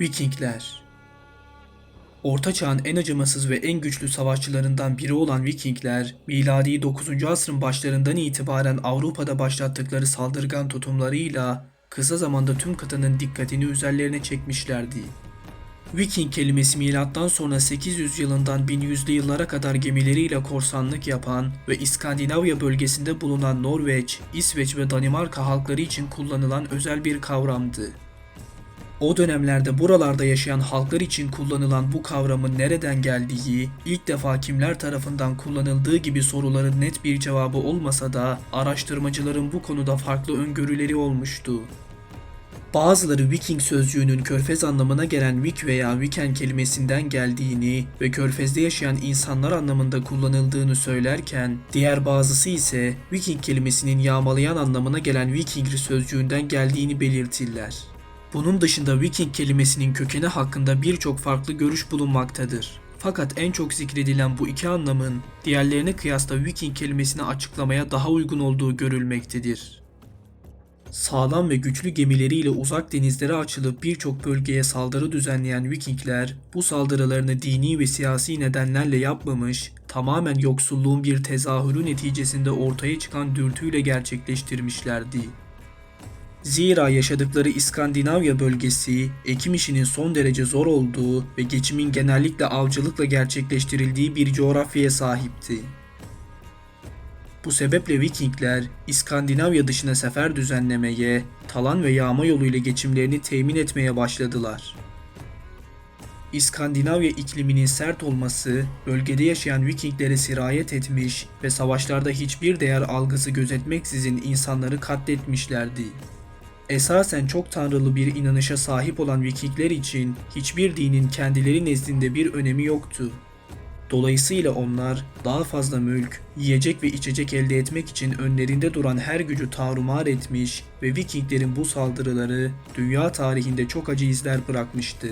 Vikingler. Orta Çağ'ın en acımasız ve en güçlü savaşçılarından biri olan Vikingler, miladi 9. asrın başlarından itibaren Avrupa'da başlattıkları saldırgan tutumlarıyla kısa zamanda tüm kıtanın dikkatini üzerlerine çekmişlerdi. Viking kelimesi milattan sonra 800 yılından 1100'lü yıllara kadar gemileriyle korsanlık yapan ve İskandinavya bölgesinde bulunan Norveç, İsveç ve Danimarka halkları için kullanılan özel bir kavramdı. O dönemlerde buralarda yaşayan halklar için kullanılan bu kavramın nereden geldiği, ilk defa kimler tarafından kullanıldığı gibi soruların net bir cevabı olmasa da araştırmacıların bu konuda farklı öngörüleri olmuştu. Bazıları Viking sözcüğünün körfez anlamına gelen Vik veya Viken kelimesinden geldiğini ve körfezde yaşayan insanlar anlamında kullanıldığını söylerken, diğer bazısı ise Viking kelimesinin yağmalayan anlamına gelen Vikingri sözcüğünden geldiğini belirtirler. Bunun dışında Viking kelimesinin kökeni hakkında birçok farklı görüş bulunmaktadır. Fakat en çok zikredilen bu iki anlamın diğerlerine kıyasla Viking kelimesini açıklamaya daha uygun olduğu görülmektedir. Sağlam ve güçlü gemileriyle uzak denizlere açılıp birçok bölgeye saldırı düzenleyen Vikingler, bu saldırılarını dini ve siyasi nedenlerle yapmamış, tamamen yoksulluğun bir tezahürü neticesinde ortaya çıkan dürtüyle gerçekleştirmişlerdi. Zira yaşadıkları İskandinavya bölgesi, ekim işinin son derece zor olduğu ve geçimin genellikle avcılıkla gerçekleştirildiği bir coğrafyaya sahipti. Bu sebeple Vikingler, İskandinavya dışına sefer düzenlemeye, talan ve yağma yoluyla geçimlerini temin etmeye başladılar. İskandinavya ikliminin sert olması, bölgede yaşayan Vikinglere sirayet etmiş ve savaşlarda hiçbir değer algısı gözetmeksizin insanları katletmişlerdi. Esasen çok tanrılı bir inanışa sahip olan Vikingler için hiçbir dinin kendileri nezdinde bir önemi yoktu. Dolayısıyla onlar daha fazla mülk, yiyecek ve içecek elde etmek için önlerinde duran her gücü tarumar etmiş ve Vikinglerin bu saldırıları dünya tarihinde çok acı izler bırakmıştı.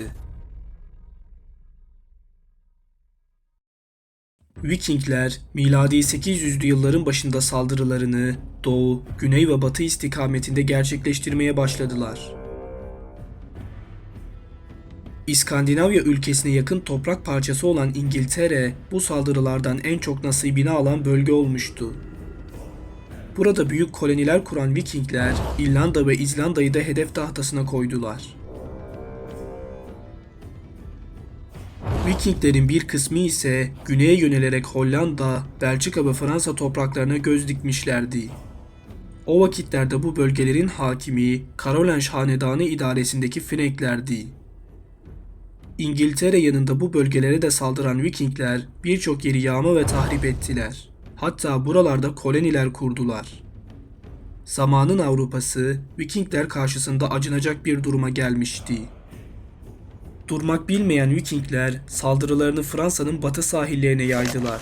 Vikingler, miladi 800'lü yılların başında saldırılarını doğu, güney ve batı istikametinde gerçekleştirmeye başladılar. İskandinavya ülkesine yakın toprak parçası olan İngiltere, bu saldırılardan en çok nasibini alan bölge olmuştu. Burada büyük koloniler kuran Vikingler, İrlanda ve İzlanda'yı da hedef tahtasına koydular. Vikinglerin bir kısmı ise güneye yönelerek Hollanda, Belçika ve Fransa topraklarına göz dikmişlerdi. O vakitlerde bu bölgelerin hakimi Karolinj Hanedanı idaresindeki Frenklerdi. İngiltere yanında bu bölgelere de saldıran Vikingler birçok yeri yağma ve tahrip ettiler. Hatta buralarda koloniler kurdular. Zamanın Avrupası Vikingler karşısında acınacak bir duruma gelmişti. Durmak bilmeyen Vikingler saldırılarını Fransa'nın batı sahillerine yaydılar.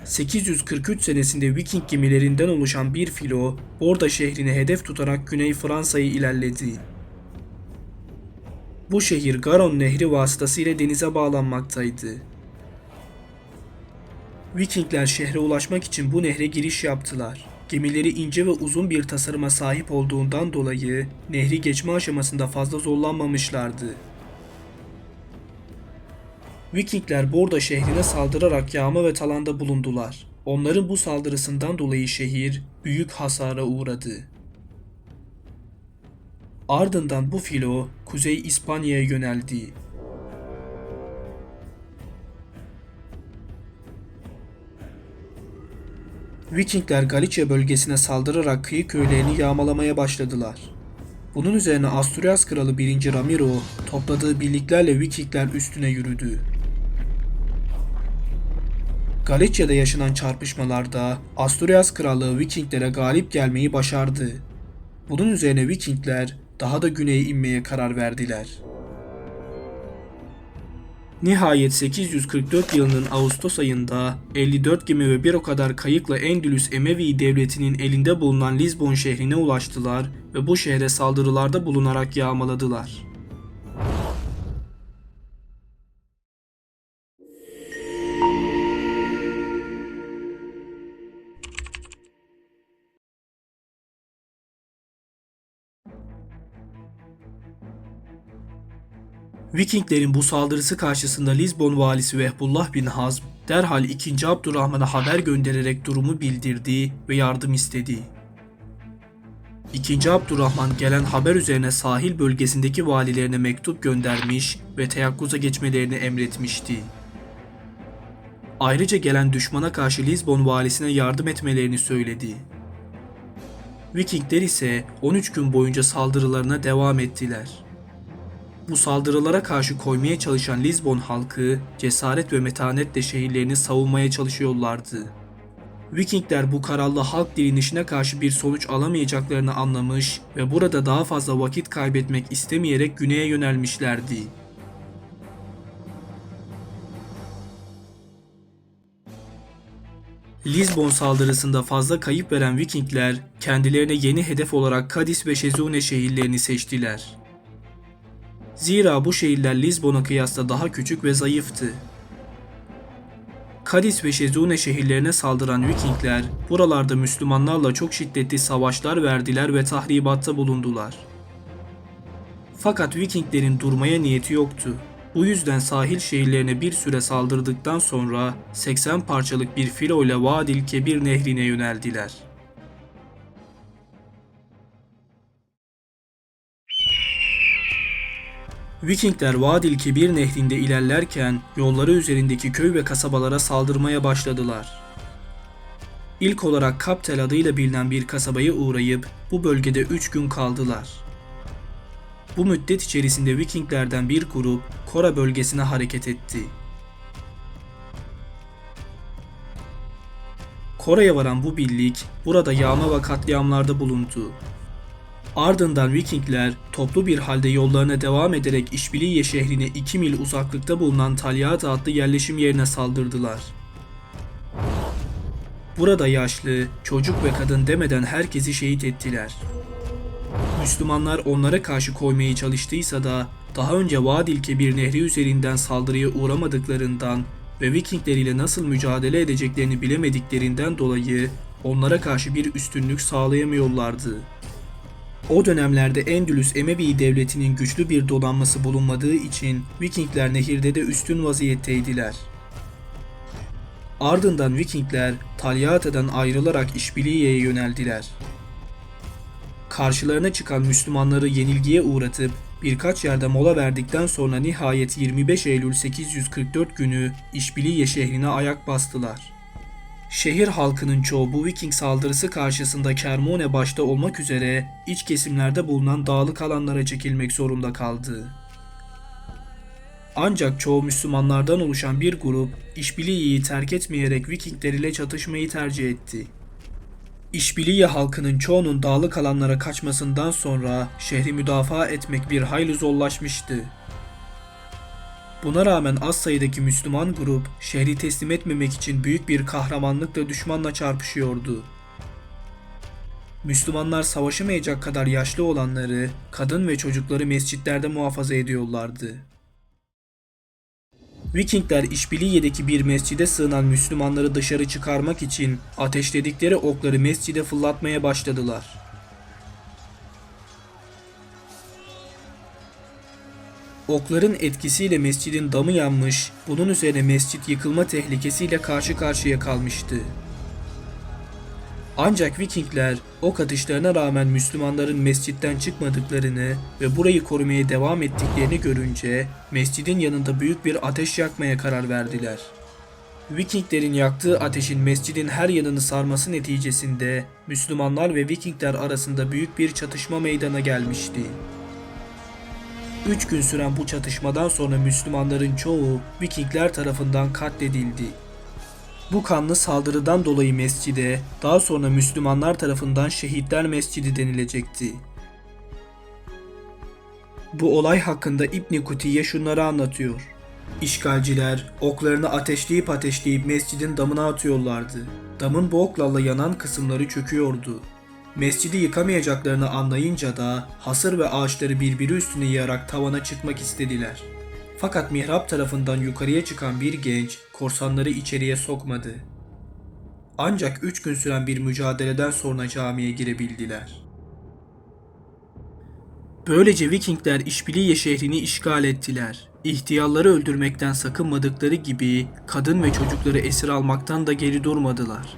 843 senesinde Viking gemilerinden oluşan bir filo, Borda şehrini hedef tutarak Güney Fransa'yı ilerledi. Bu şehir Garonne Nehri vasıtasıyla denize bağlanmaktaydı. Vikingler şehre ulaşmak için bu nehre giriş yaptılar. Gemileri ince ve uzun bir tasarıma sahip olduğundan dolayı nehri geçme aşamasında fazla zorlanmamışlardı. Vikingler Borda şehrine saldırarak yağma ve talanda bulundular. Onların bu saldırısından dolayı şehir büyük hasara uğradı. Ardından bu filo Kuzey İspanya'ya yöneldi. Vikingler Galicia bölgesine saldırarak kıyı köylerini yağmalamaya başladılar. Bunun üzerine Asturias kralı 1. Ramiro topladığı birliklerle Vikingler üstüne yürüdü. Galicia'da yaşanan çarpışmalarda Asturias krallığı Vikinglere galip gelmeyi başardı. Bunun üzerine Vikingler daha da güneye inmeye karar verdiler. Nihayet 844 yılının Ağustos ayında 54 gemi ve bir o kadar kayıkla Endülüs Emevi devletinin elinde bulunan Lizbon şehrine ulaştılar ve bu şehre saldırılarda bulunarak yağmaladılar. Vikinglerin bu saldırısı karşısında Lizbon valisi Vehbullah bin Hazm derhal 2. Abdurrahman'a haber göndererek durumu bildirdi ve yardım istedi. 2. Abdurrahman gelen haber üzerine sahil bölgesindeki valilerine mektup göndermiş ve teyakkuza geçmelerini emretmişti. Ayrıca gelen düşmana karşı Lizbon valisine yardım etmelerini söyledi. Vikingler ise 13 gün boyunca saldırılarına devam ettiler. Bu saldırılara karşı koymaya çalışan Lizbon halkı cesaret ve metanetle şehirlerini savunmaya çalışıyorlardı. Vikingler bu kararlı halk direnişine karşı bir sonuç alamayacaklarını anlamış ve burada daha fazla vakit kaybetmek istemeyerek güneye yönelmişlerdi. Lizbon saldırısında fazla kayıp veren Vikingler kendilerine yeni hedef olarak Cadiz ve Şezune şehirlerini seçtiler. Zira bu şehirler Lizbon'a kıyasla daha küçük ve zayıftı. Cadiz ve Şezune şehirlerine saldıran Vikingler buralarda Müslümanlarla çok şiddetli savaşlar verdiler ve tahribatta bulundular. Fakat Vikinglerin durmaya niyeti yoktu. Bu yüzden sahil şehirlerine bir süre saldırdıktan sonra 80 parçalık bir filo ile Vadil Kebir nehrine yöneldiler. Vikingler Vadil Kebir nehrinde ilerlerken yolları üzerindeki köy ve kasabalara saldırmaya başladılar. İlk olarak Kaptel adıyla bilinen bir kasabaya uğrayıp bu bölgede 3 gün kaldılar. Bu müddet içerisinde Vikinglerden bir grup Kora bölgesine hareket etti. Kora'ya varan bu birlik burada yağma ve katliamlarda bulundu. Ardından Vikingler toplu bir halde yollarına devam ederek İşbiliye şehrine 2 mil uzaklıkta bulunan Talyata adlı yerleşim yerine saldırdılar. Burada yaşlı, çocuk ve kadın demeden herkesi şehit ettiler. Müslümanlar onlara karşı koymaya çalıştıysa da daha önce Vadil Kebir nehri üzerinden saldırıya uğramadıklarından ve Vikingler ile nasıl mücadele edeceklerini bilemediklerinden dolayı onlara karşı bir üstünlük sağlayamıyorlardı. O dönemlerde Endülüs Emevi devletinin güçlü bir donanması bulunmadığı için Vikingler nehirde de üstün vaziyetteydiler. Ardından Vikingler Talyata'dan ayrılarak İşbiliye'ye yöneldiler. Karşılarına çıkan Müslümanları yenilgiye uğratıp birkaç yerde mola verdikten sonra nihayet 25 Eylül 844 günü İşbiliye şehrine ayak bastılar. Şehir halkının çoğu bu Viking saldırısı karşısında Kermone başta olmak üzere iç kesimlerde bulunan dağlık alanlara çekilmek zorunda kaldı. Ancak çoğu Müslümanlardan oluşan bir grup İşbiliye'yi terk etmeyerek Vikingler ile çatışmayı tercih etti. İşbiliye halkının çoğunun dağlık alanlara kaçmasından sonra şehri müdafaa etmek bir hayli zorlaşmıştı. Buna rağmen az sayıdaki Müslüman grup şehri teslim etmemek için büyük bir kahramanlıkla düşmanla çarpışıyordu. Müslümanlar savaşamayacak kadar yaşlı olanları, kadın ve çocukları mescitlerde muhafaza ediyorlardı. Vikingler İşbiliye'deki bir mescide sığınan Müslümanları dışarı çıkarmak için ateşledikleri okları mescide fırlatmaya başladılar. Okların etkisiyle mescidin damı yanmış, bunun üzerine mescit yıkılma tehlikesiyle karşı karşıya kalmıştı. Ancak Vikingler ok atışlarına rağmen Müslümanların mescitten çıkmadıklarını ve burayı korumaya devam ettiklerini görünce mescidin yanında büyük bir ateş yakmaya karar verdiler. Vikinglerin yaktığı ateşin mescidin her yanını sarması neticesinde Müslümanlar ve Vikingler arasında büyük bir çatışma meydana gelmişti. 3 gün süren bu çatışmadan sonra Müslümanların çoğu Vikingler tarafından katledildi. Bu kanlı saldırıdan dolayı mescide daha sonra Müslümanlar tarafından Şehitler Mescidi denilecekti. Bu olay hakkında İbn Kutiye şunları anlatıyor. İşgalciler oklarını ateşleyip mescidin damına atıyorlardı. Damın bu oklarla yanan kısımları çöküyordu. Mescidi yıkamayacaklarını anlayınca da hasır ve ağaçları birbiri üstüne yığarak tavana çıkmak istediler. Fakat mihrap tarafından yukarıya çıkan bir genç korsanları içeriye sokmadı. Ancak 3 gün süren bir mücadeleden sonra camiye girebildiler. Böylece Vikingler İşbiliye şehrini işgal ettiler. İhtiyarları öldürmekten sakınmadıkları gibi kadın ve çocukları esir almaktan da geri durmadılar.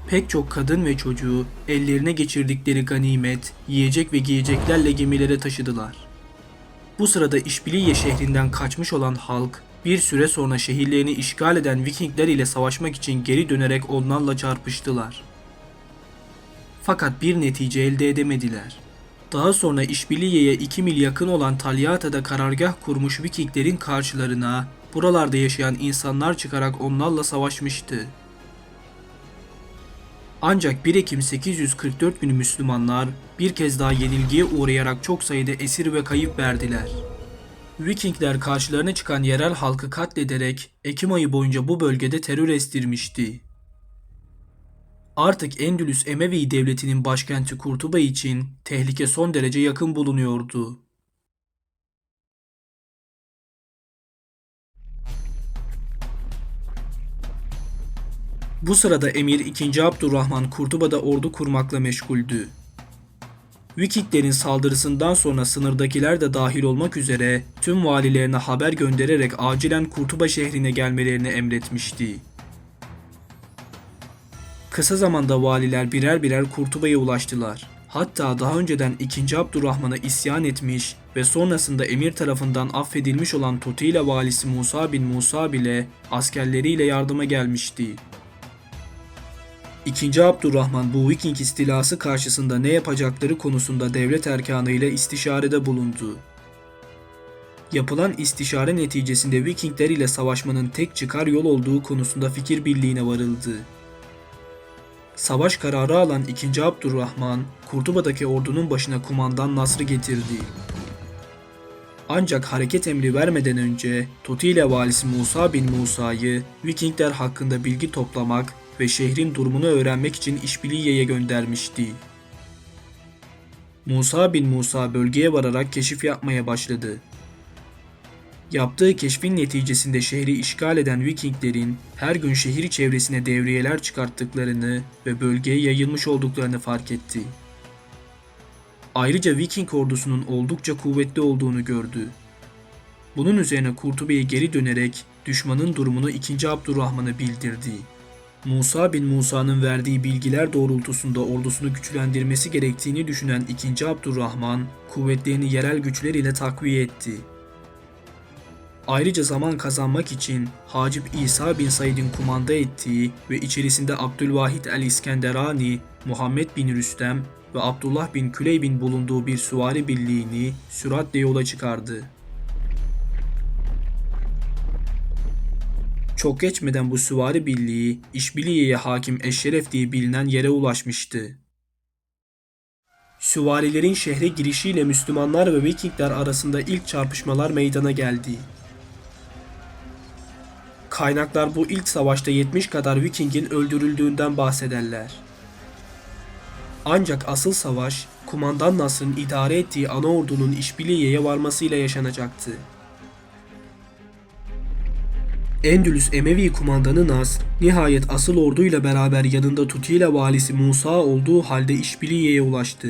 Pek çok kadın ve çocuğu ellerine geçirdikleri ganimet, yiyecek ve giyeceklerle gemilere taşıdılar. Bu sırada İşbiliye şehrinden kaçmış olan halk bir süre sonra şehirlerini işgal eden Vikingler ile savaşmak için geri dönerek onlarla çarpıştılar. Fakat bir netice elde edemediler. Daha sonra İşbiliye'ye 2 mil yakın olan Talyata'da karargah kurmuş Vikinglerin karşılarına buralarda yaşayan insanlar çıkarak onlarla savaşmıştı. Ancak 1 Ekim 844 günü Müslümanlar bir kez daha yenilgiye uğrayarak çok sayıda esir ve kayıp verdiler. Vikingler karşılarına çıkan yerel halkı katlederek Ekim ayı boyunca bu bölgede terör estirmişti. Artık Endülüs Emevi devletinin başkenti Kurtuba için tehlike son derece yakın bulunuyordu. Bu sırada Emir II. Abdurrahman Kurtuba'da ordu kurmakla meşguldü. Vikinglerin saldırısından sonra sınırdakiler de dahil olmak üzere tüm valilerine haber göndererek acilen Kurtuba şehrine gelmelerini emretmişti. Kısa zamanda valiler birer birer Kurtuba'ya ulaştılar. Hatta daha önceden II. Abdurrahman'a isyan etmiş ve sonrasında emir tarafından affedilmiş olan Tutila valisi Musa bin Musa bile askerleriyle yardıma gelmişti. II. Abdurrahman bu Viking istilası karşısında ne yapacakları konusunda devlet erkanıyla istişarede bulundu. Yapılan istişare neticesinde Vikingler ile savaşmanın tek çıkar yol olduğu konusunda fikir birliğine varıldı. Savaş kararı alan II. Abdurrahman, Kurtuba'daki ordunun başına kumandan Nasr'ı getirdi. Ancak hareket emri vermeden önce Tutila valisi Musa bin Musa'yı Vikingler hakkında bilgi toplamak ve şehrin durumunu öğrenmek için İşbiliye'ye göndermişti. Musa bin Musa bölgeye vararak keşif yapmaya başladı. Yaptığı keşfin neticesinde şehri işgal eden Vikinglerin her gün şehir çevresine devriyeler çıkarttıklarını ve bölgeye yayılmış olduklarını fark etti. Ayrıca Viking ordusunun oldukça kuvvetli olduğunu gördü. Bunun üzerine Kurtuba'ya geri dönerek düşmanın durumunu II. Abdurrahman'a bildirdi. Musa bin Musa'nın verdiği bilgiler doğrultusunda ordusunu güçlendirmesi gerektiğini düşünen II. Abdurrahman, kuvvetlerini yerel güçler ile takviye etti. Ayrıca zaman kazanmak için Hacip İsa bin Said'in kumanda ettiği ve içerisinde Abdülvahid el-İskenderani, Muhammed bin Rüstem ve Abdullah bin Küleyb'in bulunduğu bir süvari birliğini süratle yola çıkardı. Çok geçmeden bu süvari birliği İşbiliye'ye hakim Eşşeref diye bilinen yere ulaşmıştı. Süvarilerin şehre girişiyle Müslümanlar ve Vikingler arasında ilk çarpışmalar meydana geldi. Kaynaklar bu ilk savaşta 70 kadar Viking'in öldürüldüğünden bahsederler. Ancak asıl savaş, kumandan Nasr'ın idare ettiği ana ordunun İşbiliye'ye varmasıyla yaşanacaktı. Endülüs Emevi kumandanı Nasr, nihayet asıl orduyla beraber yanında Tutila valisi Musa olduğu halde İşbiliye'ye ulaştı.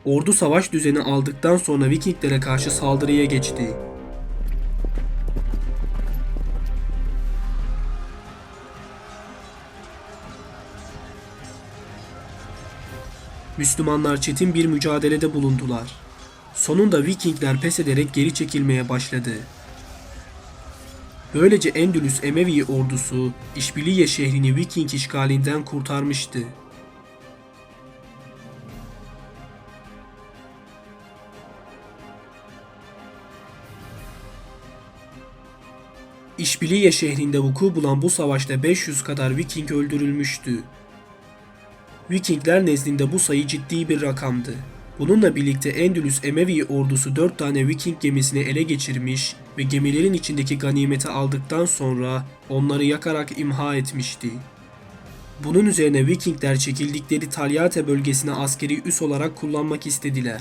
Ordu savaş düzeni aldıktan sonra Vikinglere karşı saldırıya geçti. Müslümanlar çetin bir mücadelede bulundular. Sonunda Vikingler pes ederek geri çekilmeye başladı. Böylece Endülüs Emevi ordusu İşbiliye şehrini Viking işgalinden kurtarmıştı. İşbiliye şehrinde vuku bulan bu savaşta 500 kadar Viking öldürülmüştü. Vikingler nezdinde bu sayı ciddi bir rakamdı. Bununla birlikte Endülüs Emevi ordusu 4 tane Viking gemisini ele geçirmiş ve gemilerin içindeki ganimeti aldıktan sonra onları yakarak imha etmişti. Bunun üzerine Vikingler çekildikleri Talyate bölgesine askeri üs olarak kullanmak istediler.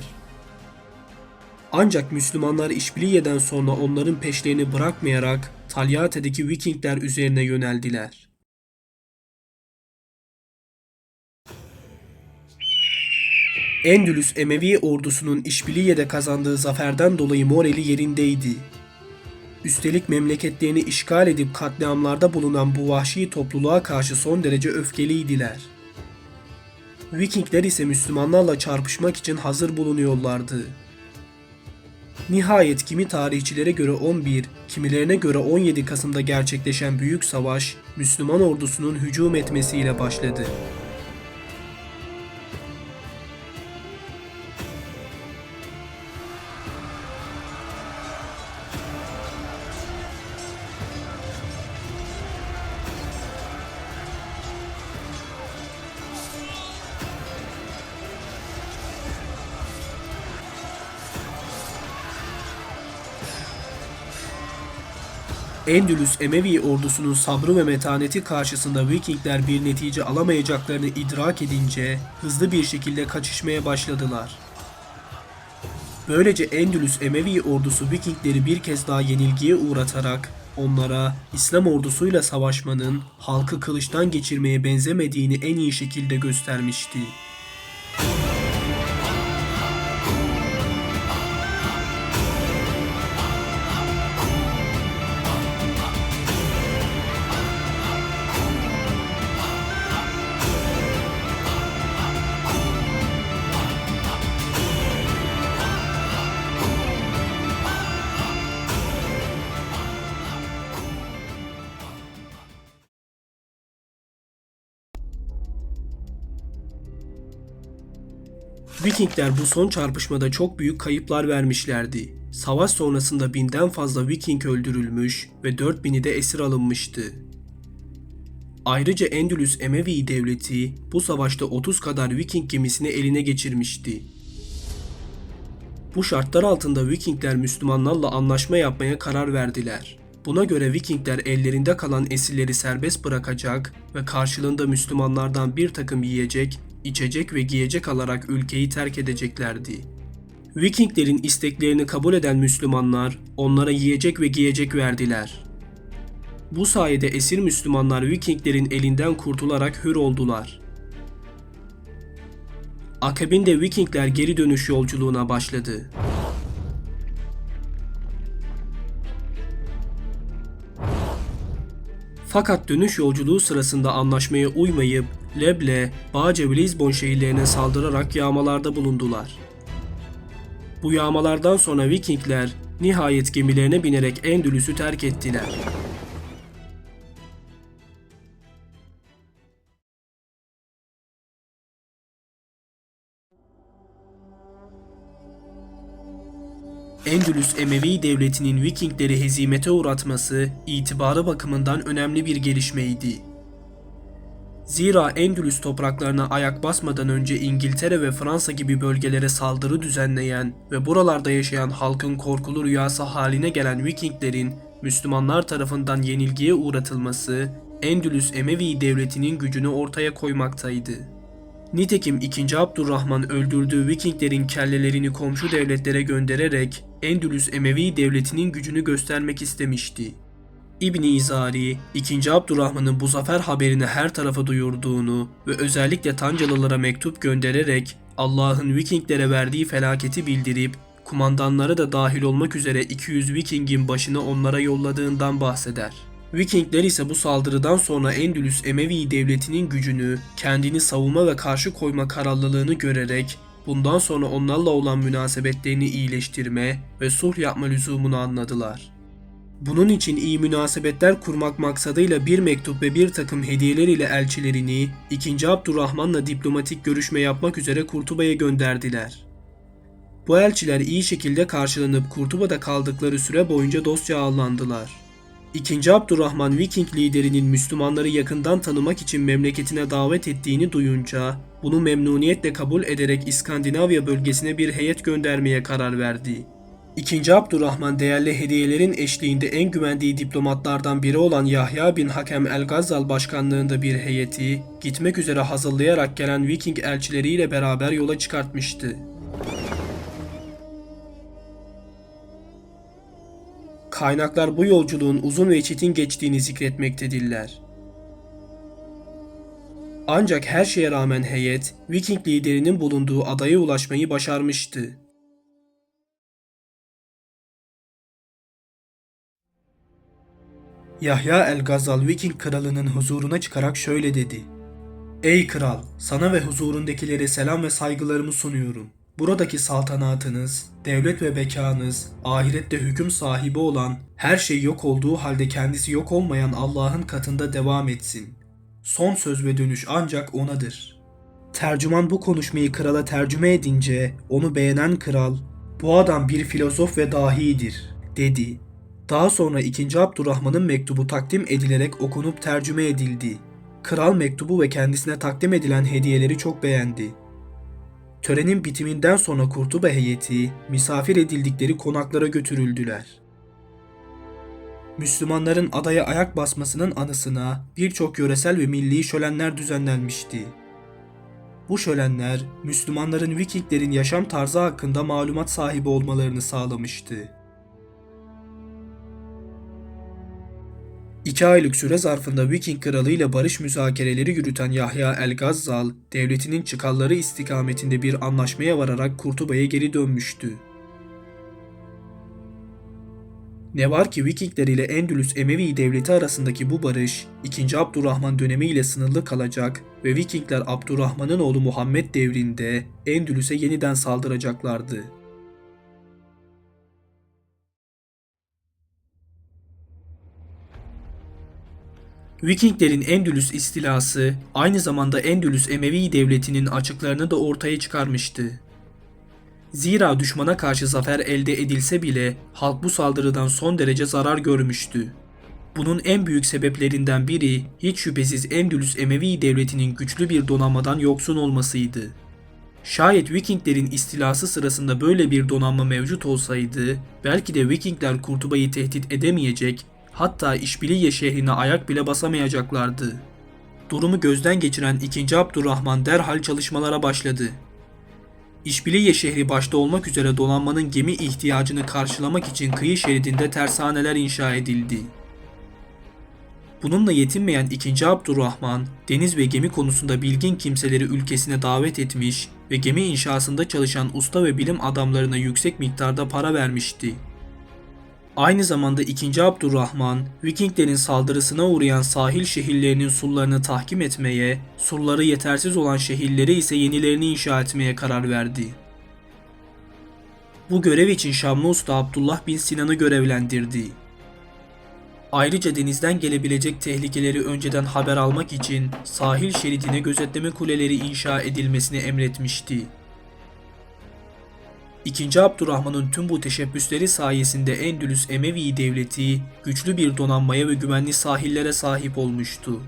Ancak Müslümanlar İşbiliye'den sonra onların peşlerini bırakmayarak Talyate'deki Vikingler üzerine yöneldiler. Endülüs Emevi ordusunun İşbiliye'de kazandığı zaferden dolayı morali yerindeydi. Üstelik memleketlerini işgal edip katliamlarda bulunan bu vahşi topluluğa karşı son derece öfkeliydiler. Vikingler ise Müslümanlarla çarpışmak için hazır bulunuyorlardı. Nihayet kimi tarihçilere göre 11, kimilerine göre 17 Kasım'da gerçekleşen büyük savaş, Müslüman ordusunun hücum etmesiyle başladı. Endülüs Emevi ordusunun sabrı ve metaneti karşısında Vikingler bir netice alamayacaklarını idrak edince hızlı bir şekilde kaçışmaya başladılar. Böylece Endülüs Emevi ordusu Vikingleri bir kez daha yenilgiye uğratarak onlara İslam ordusuyla savaşmanın halkı kılıçtan geçirmeye benzemediğini en iyi şekilde göstermişti. Vikingler bu son çarpışmada çok büyük kayıplar vermişlerdi. Savaş sonrasında 1000'den fazla Viking öldürülmüş ve 4000'i de esir alınmıştı. Ayrıca Endülüs Emevi devleti bu savaşta 30 kadar Viking gemisini eline geçirmişti. Bu şartlar altında Vikingler Müslümanlarla anlaşma yapmaya karar verdiler. Buna göre Vikingler ellerinde kalan esirleri serbest bırakacak ve karşılığında Müslümanlardan bir takım yiyecek, içecek ve giyecek alarak ülkeyi terk edeceklerdi. Vikinglerin isteklerini kabul eden Müslümanlar onlara yiyecek ve giyecek verdiler. Bu sayede esir Müslümanlar Vikinglerin elinden kurtularak hür oldular. Akabinde Vikingler geri dönüş yolculuğuna başladı. Fakat dönüş yolculuğu sırasında anlaşmaya uymayıp Leble, Bağce ve Lizbon şehirlerine saldırarak yağmalarda bulundular. Bu yağmalardan sonra Vikingler nihayet gemilerine binerek Endülüs'ü terk ettiler. Endülüs Emevi devletinin Vikingleri hezimete uğratması itibarı bakımından önemli bir gelişmeydi. Zira Endülüs topraklarına ayak basmadan önce İngiltere ve Fransa gibi bölgelere saldırı düzenleyen ve buralarda yaşayan halkın korkulu rüyası haline gelen Vikinglerin Müslümanlar tarafından yenilgiye uğratılması Endülüs Emevi devletinin gücünü ortaya koymaktaydı. Nitekim 2. Abdurrahman öldürdüğü Vikinglerin kellelerini komşu devletlere göndererek Endülüs Emevi devletinin gücünü göstermek istemişti. İbn İzari, 2. Abdurrahman'ın bu zafer haberini her tarafa duyurduğunu ve özellikle Tancalılara mektup göndererek Allah'ın Vikinglere verdiği felaketi bildirip kumandanları da dahil olmak üzere 200 Viking'in başını onlara yolladığından bahseder. Vikingler ise bu saldırıdan sonra Endülüs Emevi devletinin gücünü, kendini savunma ve karşı koyma kararlılığını görerek bundan sonra onlarla olan münasebetlerini iyileştirme ve sulh yapma lüzumunu anladılar. Bunun için iyi münasebetler kurmak maksadıyla bir mektup ve bir takım hediyeler ile elçilerini 2. Abdurrahman'la diplomatik görüşme yapmak üzere Kurtuba'ya gönderdiler. Bu elçiler iyi şekilde karşılanıp Kurtuba'da kaldıkları süre boyunca dostça ağırlandılar. 2. Abdurrahman Viking liderinin Müslümanları yakından tanımak için memleketine davet ettiğini duyunca bunu memnuniyetle kabul ederek İskandinavya bölgesine bir heyet göndermeye karar verdi. 2. Abdurrahman değerli hediyelerin eşliğinde en güvendiği diplomatlardan biri olan Yahya bin Hakem el-Gazzal başkanlığında bir heyeti gitmek üzere hazırlayarak gelen Viking elçileriyle beraber yola çıkartmıştı. Kaynaklar bu yolculuğun uzun ve çetin geçtiğini zikretmektedirler. Ancak her şeye rağmen heyet, Viking liderinin bulunduğu adaya ulaşmayı başarmıştı. Yahya el-Gazzal Viking kralının huzuruna çıkarak şöyle dedi: "Ey kral, sana ve huzurundakilere selam ve saygılarımı sunuyorum. Buradaki saltanatınız, devlet ve bekanız, ahirette hüküm sahibi olan, her şey yok olduğu halde kendisi yok olmayan Allah'ın katında devam etsin. Son söz ve dönüş ancak O'nadır." Tercüman bu konuşmayı krala tercüme edince onu beğenen kral, "Bu adam bir filozof ve dahidir," dedi. Daha sonra 2. Abdurrahman'ın mektubu takdim edilerek okunup tercüme edildi. Kral mektubu ve kendisine takdim edilen hediyeleri çok beğendi. Törenin bitiminden sonra Kurtuba heyeti misafir edildikleri konaklara götürüldüler. Müslümanların adaya ayak basmasının anısına birçok yöresel ve milli şölenler düzenlenmişti. Bu şölenler Müslümanların Vikinglerin yaşam tarzı hakkında malumat sahibi olmalarını sağlamıştı. 2 aylık süre zarfında Viking kralı ile barış müzakereleri yürüten Yahya el-Gazzal, devletinin çıkarları istikametinde bir anlaşmaya vararak Kurtuba'ya geri dönmüştü. Ne var ki Vikingler ile Endülüs Emevi devleti arasındaki bu barış, 2. Abdurrahman dönemi ile sınırlı kalacak ve Vikingler Abdurrahman'ın oğlu Muhammed devrinde Endülüs'e yeniden saldıracaklardı. Vikinglerin Endülüs istilası aynı zamanda Endülüs Emevi devletinin açıklarını da ortaya çıkarmıştı. Zira düşmana karşı zafer elde edilse bile halk bu saldırıdan son derece zarar görmüştü. Bunun en büyük sebeplerinden biri hiç şüphesiz Endülüs Emevi devletinin güçlü bir donanmadan yoksun olmasıydı. Şayet Vikinglerin istilası sırasında böyle bir donanma mevcut olsaydı, belki de Vikingler Kurtuba'yı tehdit edemeyecek, hatta İşbiliye şehrine ayak bile basamayacaklardı. Durumu gözden geçiren 2. Abdurrahman derhal çalışmalara başladı. İşbiliye şehri başta olmak üzere donanmanın gemi ihtiyacını karşılamak için kıyı şeridinde tersaneler inşa edildi. Bununla yetinmeyen 2. Abdurrahman, deniz ve gemi konusunda bilgin kimseleri ülkesine davet etmiş ve gemi inşasında çalışan usta ve bilim adamlarına yüksek miktarda para vermişti. Aynı zamanda 2. Abdurrahman, Vikinglerin saldırısına uğrayan sahil şehirlerinin surlarını tahkim etmeye, surları yetersiz olan şehirlere ise yenilerini inşa etmeye karar verdi. Bu görev için Şamlı Usta Abdullah bin Sinan'ı görevlendirdi. Ayrıca denizden gelebilecek tehlikeleri önceden haber almak için sahil şeridine gözetleme kuleleri inşa edilmesini emretmişti. 2. Abdurrahman'ın tüm bu teşebbüsleri sayesinde Endülüs Emevi devleti güçlü bir donanmaya ve güvenli sahillere sahip olmuştu.